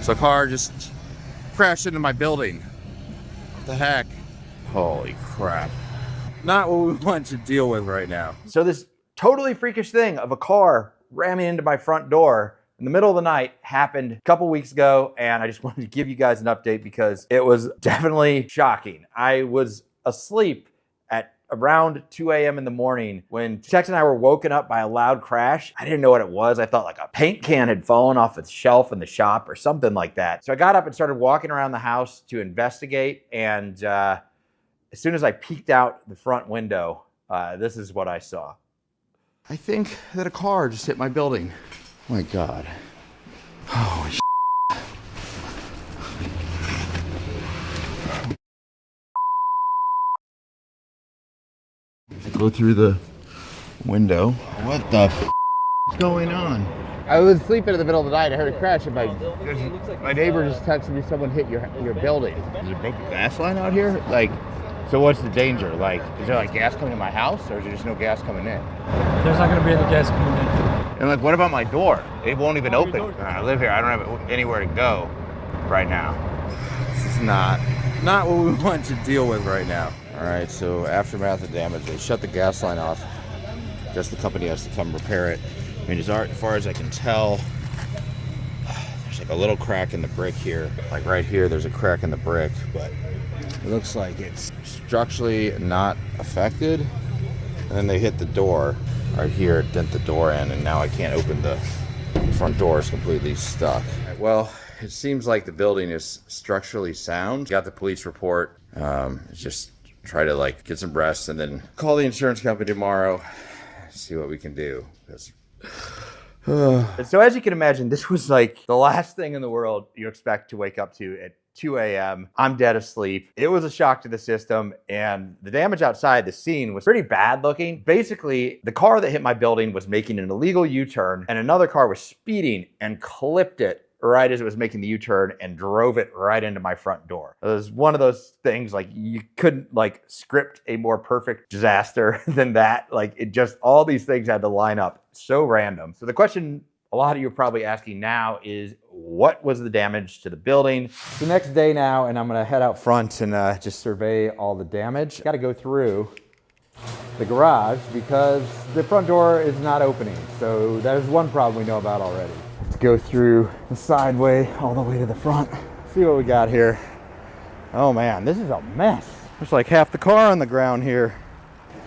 So a car just crashed into my building. What the heck? Holy crap. Not what we want to deal with right now. So this totally freakish thing of a car ramming into my front door in the middle of the night happened a couple weeks ago, and I just wanted to give you guys an update because it was definitely shocking. I was asleep at around 2 a.m. in the morning when Tex and I were woken up by a loud crash. I didn't know what it was. I thought like a paint can had fallen off a shelf in the shop or something like that. So I got up and started walking around the house to investigate, and as soon as I peeked out the front window, this is what I saw. I think that a car just hit my building. Oh my God. Holy shit. I go through the window. What the f is going on? I was sleeping in the middle of the night. I heard a crash, and my neighbor just texted me someone hit your building. Is there a broken gas line out here? Like, so what's the danger? Like, is there like gas coming to my house, or is there just no gas coming in? There's not going to be any gas coming in. And like, what about my door? It won't even open. I live here. I don't have anywhere to go right now. This is not what we want to deal with right now. All right, so aftermath of damage, they shut the gas line off. Guess the company has to come repair it. I mean, as far as I can tell, there's like a little crack in the brick here. Like right here, there's a crack in the brick, but it looks like it's structurally not affected. And then they hit the door right here, dent the door in, and now I can't open the front door. It's completely stuck. Well, it seems like the building is structurally sound. Got the police report. It's just try to like get some rest and then call the insurance company tomorrow, see what we can do. So as you can imagine, this was like the last thing in the world you expect to wake up to at 2 a.m. I'm dead asleep. It was a shock to the system, and the damage outside the scene was pretty bad looking. Basically, the car that hit my building was making an illegal U-turn, and another car was speeding and clipped it right as it was making the U-turn and drove it right into my front door. It was one of those things like you couldn't like script a more perfect disaster than that. Like it just, all these things had to line up. So random. So the question a lot of you are probably asking now is, what was the damage to the building? It's the next day now, and I'm gonna head out front and just survey all the damage. Gotta go through the garage because the front door is not opening. So there's one problem we know about already. Let's go through the sideway all the way to the front. See what we got here. Oh man, this is a mess. There's like half the car on the ground here.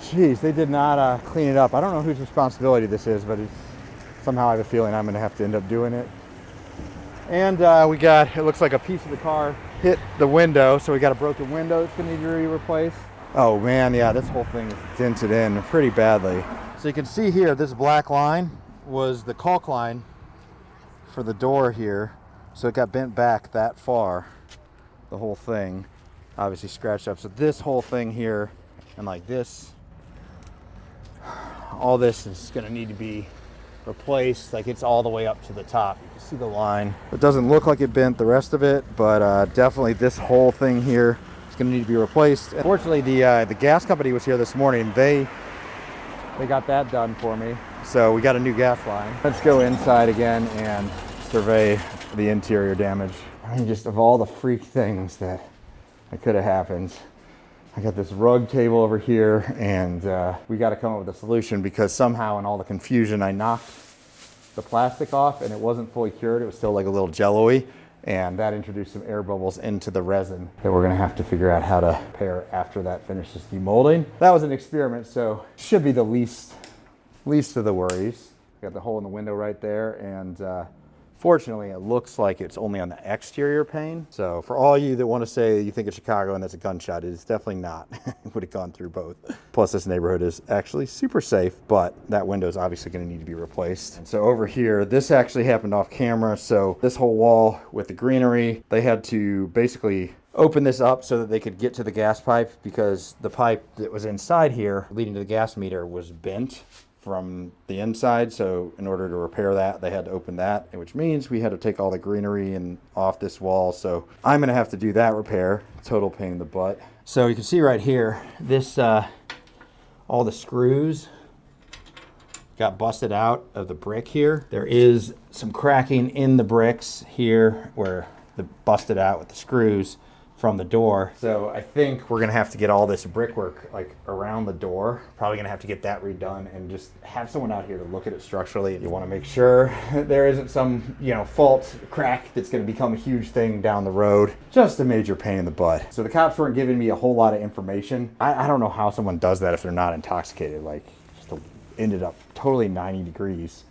Jeez, they did not clean it up. I don't know whose responsibility this is, but somehow I have a feeling I'm gonna have to end up doing it. And we got, it looks like a piece of the car hit the window, so we got a broken window that's gonna need to be replaced. Oh man, yeah, this whole thing is dented in pretty badly. So you can see here, this black line was the caulk line for the door here. So it got bent back that far, the whole thing, obviously scratched up. So this whole thing here, and like this, all this is gonna need to be replaced. Like it's all the way up to the top. You can see the line. It doesn't look like it bent the rest of it, but definitely this whole thing here is gonna need to be replaced. Fortunately, the gas company was here this morning. They got that done for me. So we got a new gas line. Let's go inside again and survey the interior damage. I mean, just of all the freak things that could have happened, I got this rug table over here, and we got to come up with a solution because somehow in all the confusion I knocked the plastic off and it wasn't fully cured. It was still like a little jello-y, and that introduced some air bubbles into the resin that we're gonna have to figure out how to repair after that finishes demolding. That was an experiment, so should be the least of the worries. Got the hole in the window right there, and fortunately, it looks like it's only on the exterior pane. So for all you that want to say you think it's Chicago and that's a gunshot, it is definitely not. It would have gone through both. Plus this neighborhood is actually super safe, but that window is obviously going to need to be replaced. And so over here, this actually happened off camera. So this whole wall with the greenery, they had to basically open this up so that they could get to the gas pipe because the pipe that was inside here leading to the gas meter was bent from the inside. So in order to repair that, they had to open that, which means we had to take all the greenery and off this wall. So I'm gonna have to do that repair. Total pain in the butt. So you can see right here, this all the screws got busted out of the brick here. There is some cracking in the bricks here where the busted out with the screws from the door. So I think we're gonna have to get all this brickwork like around the door. Probably gonna have to get that redone and just have someone out here to look at it structurally. You wanna make sure there isn't some, fault crack that's gonna become a huge thing down the road. Just a major pain in the butt. So the cops weren't giving me a whole lot of information. I don't know how someone does that if they're not intoxicated. Like, just ended up totally 90 degrees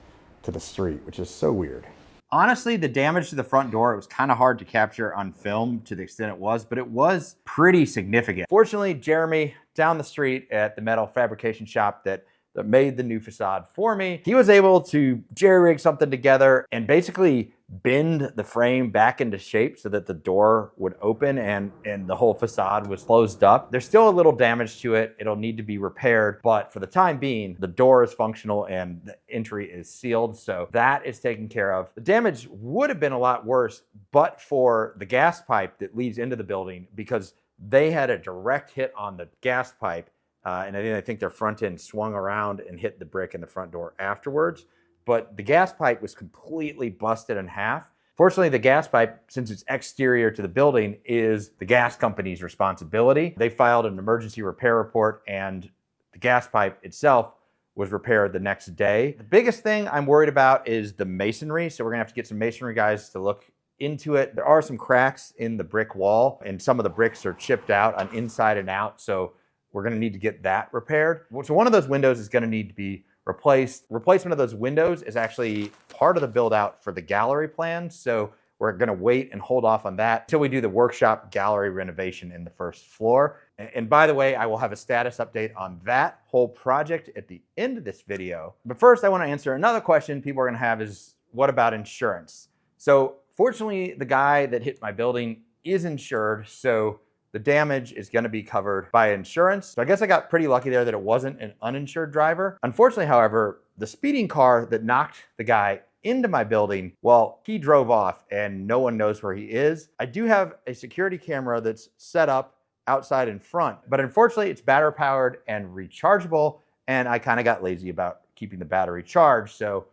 to the street, which is so weird. Honestly, the damage to the front door, it was kind of hard to capture on film to the extent it was, but it was pretty significant. Fortunately, Jeremy down the street at the metal fabrication shop that made the new facade for me, he was able to jerry-rig something together and basically bend the frame back into shape so that the door would open and the whole facade was closed up. There's still a little damage to it. It'll need to be repaired, but for the time being, the door is functional and the entry is sealed, so that is taken care of. The damage would have been a lot worse, but for the gas pipe that leads into the building, because they had a direct hit on the gas pipe, and I think their front end swung around and hit the brick in the front door afterwards. But the gas pipe was completely busted in half. Fortunately, the gas pipe, since it's exterior to the building, is the gas company's responsibility. They filed an emergency repair report and the gas pipe itself was repaired the next day. The biggest thing I'm worried about is the masonry. So we're gonna have to get some masonry guys to look into it. There are some cracks in the brick wall and some of the bricks are chipped out on inside and out. So we're gonna need to get that repaired. So one of those windows is gonna need to be replaced. Replacement of those windows is actually part of the build out for the gallery plan. So we're gonna wait and hold off on that until we do the workshop gallery renovation in the first floor. And by the way, I will have a status update on that whole project at the end of this video. But first I wanna answer another question people are gonna have is, what about insurance? So fortunately, the guy that hit my building is insured. So the damage is gonna be covered by insurance. So I guess I got pretty lucky there that it wasn't an uninsured driver. Unfortunately, however, the speeding car that knocked the guy into my building, well, he drove off and no one knows where he is. I do have a security camera that's set up outside in front, but unfortunately it's battery powered and rechargeable, and I kind of got lazy about keeping the battery charged, so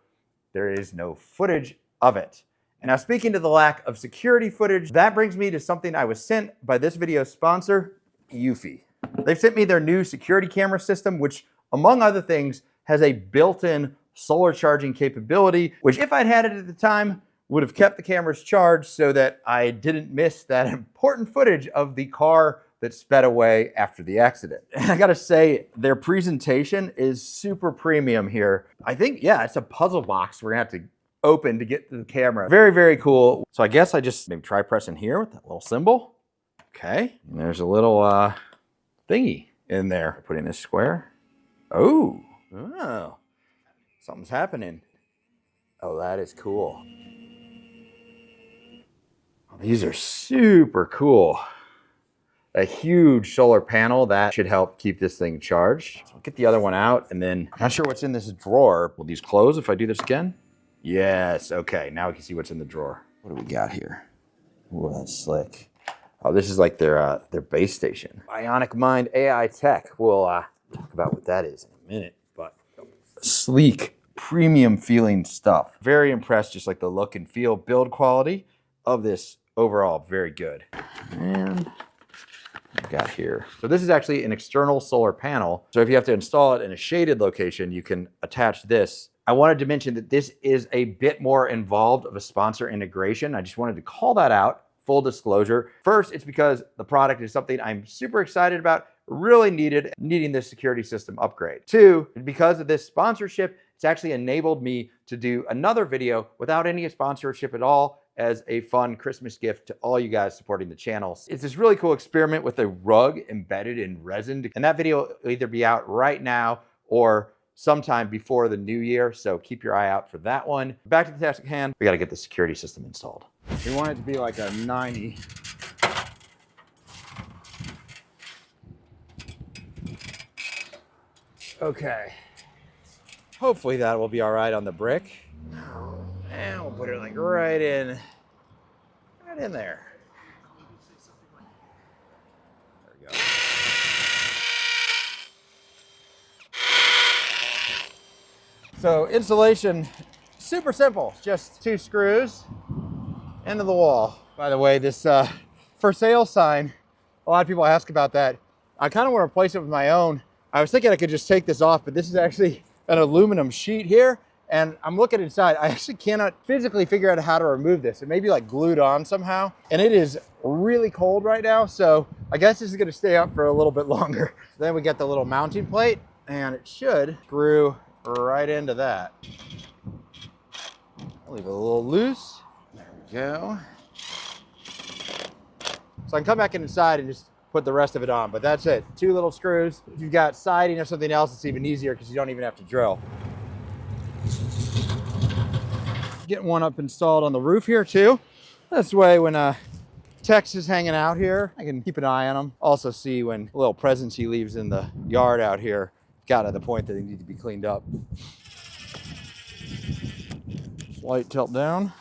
there is no footage of it. And now, speaking to the lack of security footage, that brings me to something I was sent by this video's sponsor, Eufy. They've sent me their new security camera system, which, among other things, has a built-in solar charging capability, which if I'd had it at the time, would have kept the cameras charged so that I didn't miss that important footage of the car that sped away after the accident. And I gotta say, their presentation is super premium here. I think, yeah, it's a puzzle box we're gonna have to open to get to the camera. Very, very cool. So I guess I just maybe try pressing here with that little symbol. Okay, and there's a little thingy in there. Put in this square. Oh, something's happening. Oh, that is cool. Oh, these are super cool. A huge solar panel that should help keep this thing charged. So I'll get the other one out, and then I'm not sure what's in this drawer. Will these close if I do this again? Yes, okay, now we can see what's in the drawer. What do we got here? Ooh, that's slick. Oh, this is like their base station. Bionic Mind AI Tech. We'll talk about what that is in a minute, but sleek, premium feeling stuff. Very impressed, just like the look and feel, build quality of this overall, very good. And what we got here. So this is actually an external solar panel. So if you have to install it in a shaded location, you can attach this. I wanted to mention that this is a bit more involved of a sponsor integration. I just wanted to call that out, full disclosure. First, it's because the product is something I'm super excited about, really needing this security system upgrade. Two, because of this sponsorship, it's actually enabled me to do another video without any sponsorship at all as a fun Christmas gift to all you guys supporting the channel. It's this really cool experiment with a rug embedded in resin, and that video will either be out right now or sometime before the new year, so keep your eye out for that one. Back to the task at hand, we gotta get the security system installed. We want it to be like a 90. Okay. Hopefully that will be all right on the brick. And we'll put it like right in there. There we go. So installation, super simple. Just 2 screws into the wall. By the way, this for sale sign, a lot of people ask about that. I kind of want to replace it with my own. I was thinking I could just take this off, but this is actually an aluminum sheet here. And I'm looking inside. I actually cannot physically figure out how to remove this. It may be like glued on somehow. And it is really cold right now. So I guess this is gonna stay up for a little bit longer. Then we get the little mounting plate and it should screw right into that. I'll leave it a little loose. There we go. So I can come back inside and just put the rest of it on, but that's it. 2 little screws. If you've got siding or something else, it's even easier because you don't even have to drill. Getting one up installed on the roof here too. This way when Tex is hanging out here, I can keep an eye on him. Also see when little presents he leaves in the yard out here got to the point that they need to be cleaned up. Light tilt down.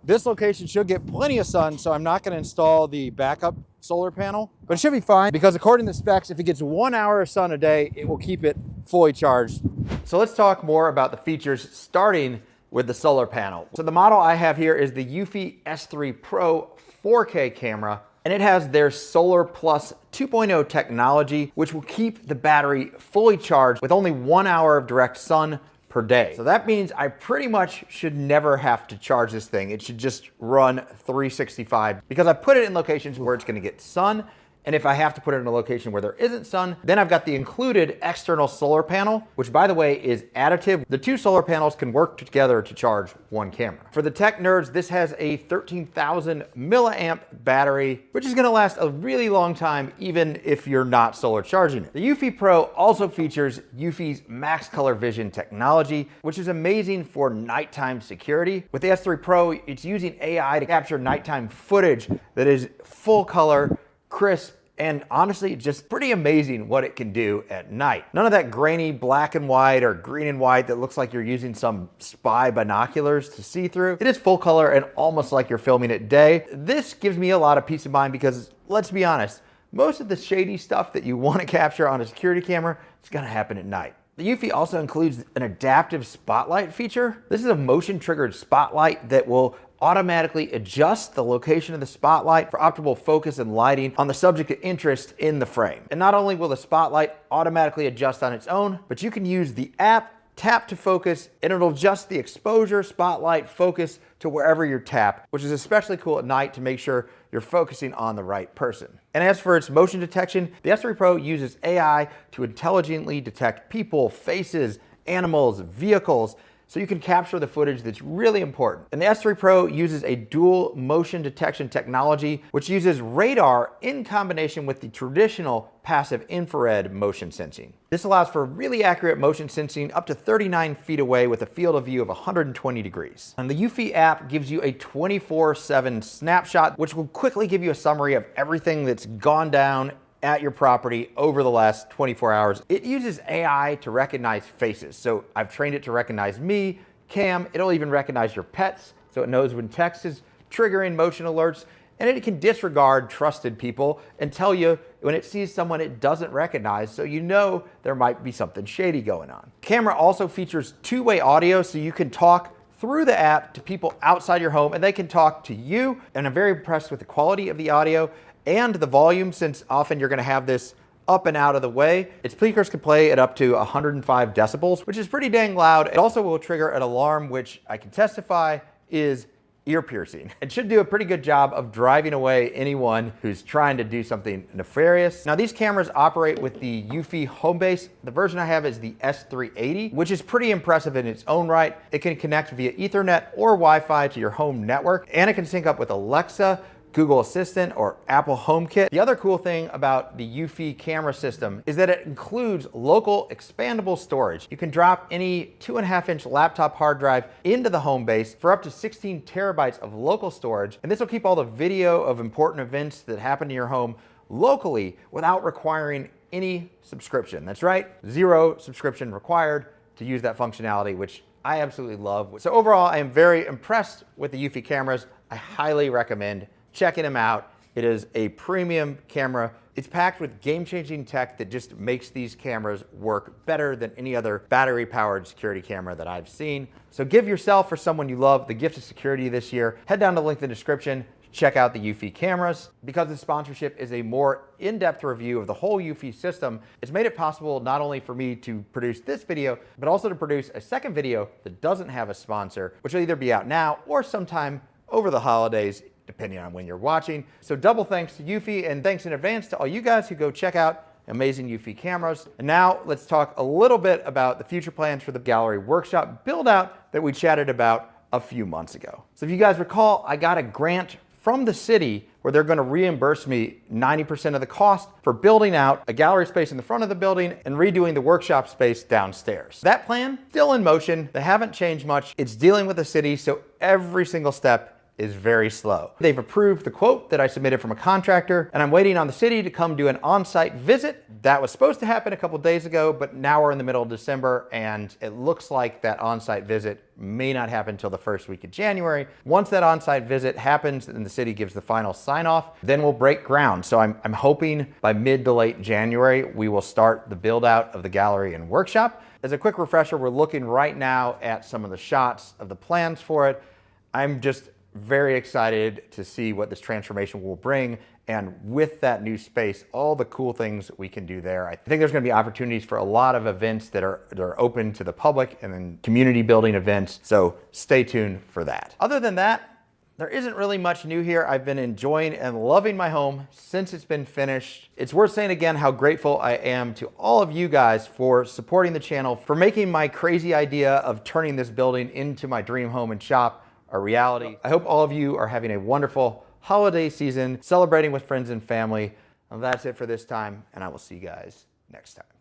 This location should get plenty of sun, so I'm not going to install the backup solar panel, but it should be fine because according to the specs, if it gets 1 hour of sun a day, it will keep it fully charged. So let's talk more about the features, starting with the solar panel. So the model I have here is the Eufy S3 Pro 4K camera, and it has their Solar Plus 2.0 technology, which will keep the battery fully charged with only 1 hour of direct sun per day. So that means I pretty much should never have to charge this thing. It should just run 365 because I put it in locations where it's gonna get sun. And if I have to put it in a location where there isn't sun, then I've got the included external solar panel, which by the way is additive. The 2 solar panels can work together to charge 1 camera. For the tech nerds, this has a 13,000 milliamp battery, which is gonna last a really long time, even if you're not solar charging it. The Eufy Pro also features Eufy's Max Color Vision technology, which is amazing for nighttime security. With the S3 Pro, it's using AI to capture nighttime footage that is full color, crisp, and honestly, just pretty amazing what it can do at night. None of that grainy black and white or green and white that looks like you're using some spy binoculars to see through. It is full color and almost like you're filming at day. This gives me a lot of peace of mind because let's be honest, most of the shady stuff that you want to capture on a security camera is gonna happen at night. The Eufy also includes an adaptive spotlight feature. This is a motion triggered spotlight that will automatically adjust the location of the spotlight for optimal focus and lighting on the subject of interest in the frame. And not only will the spotlight automatically adjust on its own, but you can use the app, tap to focus, and it'll adjust the exposure, spotlight, focus to wherever you're tapped, which is especially cool at night to make sure you're focusing on the right person. And as for its motion detection, the S3 Pro uses AI to intelligently detect people, faces, animals, vehicles, so you can capture the footage that's really important. And the S3 Pro uses a dual motion detection technology, which uses radar in combination with the traditional passive infrared motion sensing. This allows for really accurate motion sensing up to 39 feet away with a field of view of 120 degrees. And the Eufy app gives you a 24/7 snapshot, which will quickly give you a summary of everything that's gone down at your property over the last 24 hours. It uses AI to recognize faces. So I've trained it to recognize me, Cam, it'll even recognize your pets. So it knows when text is triggering motion alerts, and it can disregard trusted people and tell you when it sees someone it doesn't recognize, so you know there might be something shady going on. Camera also features 2-way audio, so you can talk through the app to people outside your home and they can talk to you. And I'm very impressed with the quality of the audio and the volume, since often you're gonna have this up and out of the way. Its speakers can play at up to 105 decibels, which is pretty dang loud. It also will trigger an alarm, which I can testify is ear piercing. It should do a pretty good job of driving away anyone who's trying to do something nefarious. Now, these cameras operate with the Eufy home base. The version I have is the S380, which is pretty impressive in its own right. It can connect via Ethernet or Wi-Fi to your home network, and it can sync up with Alexa, Google Assistant, or Apple HomeKit. The other cool thing about the Eufy camera system is that it includes local expandable storage. You can drop any 2.5-inch laptop hard drive into the home base for up to 16 terabytes of local storage, and this will keep all the video of important events that happen in your home locally without requiring any subscription. That's right, 0 subscription required to use that functionality, which I absolutely love. So overall, I am very impressed with the Eufy cameras. I highly recommend checking them out It is a premium camera. It's packed with game-changing tech that just makes these cameras work better than any other battery-powered security camera that I've seen. So give yourself or someone you love the gift of security this year. Head down to the link in the description. Check out the Eufy cameras. Because the sponsorship is a more in-depth review of the whole Eufy system, it's made it possible not only for me to produce this video, but also to produce a second video that doesn't have a sponsor, which will either be out now or sometime over the holidays, depending on when you're watching. So double thanks to Eufy, and thanks in advance to all you guys who go check out amazing Eufy cameras. And now let's talk a little bit about the future plans for the gallery workshop build out that we chatted about a few months ago. So if you guys recall, I got a grant from the city where they're going to reimburse me 90% of the cost for building out a gallery space in the front of the building and redoing the workshop space downstairs. That plan, still in motion. They haven't changed much. It's dealing with the city, so every single step is very slow. They've approved the quote that I submitted from a contractor, and I'm waiting on the city to come do an on-site visit. That was supposed to happen a couple days ago, but now we're in the middle of December, and it looks like that on-site visit may not happen until the first week of January. Once that on-site visit happens and the city gives the final sign-off, then we'll break ground. So I'm hoping by mid to late January, we will start the build-out of the gallery and workshop. As a quick refresher, we're looking right now at some of the shots of the plans for it. I'm just very excited to see what this transformation will bring, and with that new space, all the cool things we can do there. I think there's going to be opportunities for a lot of events that are open to the public, and then community building events, so stay tuned for that. Other than that, there isn't really much new here. I've been enjoying and loving my home since it's been finished. It's worth saying again how grateful I am to all of you guys for supporting the channel, for making my crazy idea of turning this building into my dream home and shop a reality. I hope all of you are having a wonderful holiday season, celebrating with friends and family. And that's it for this time, and I will see you guys next time.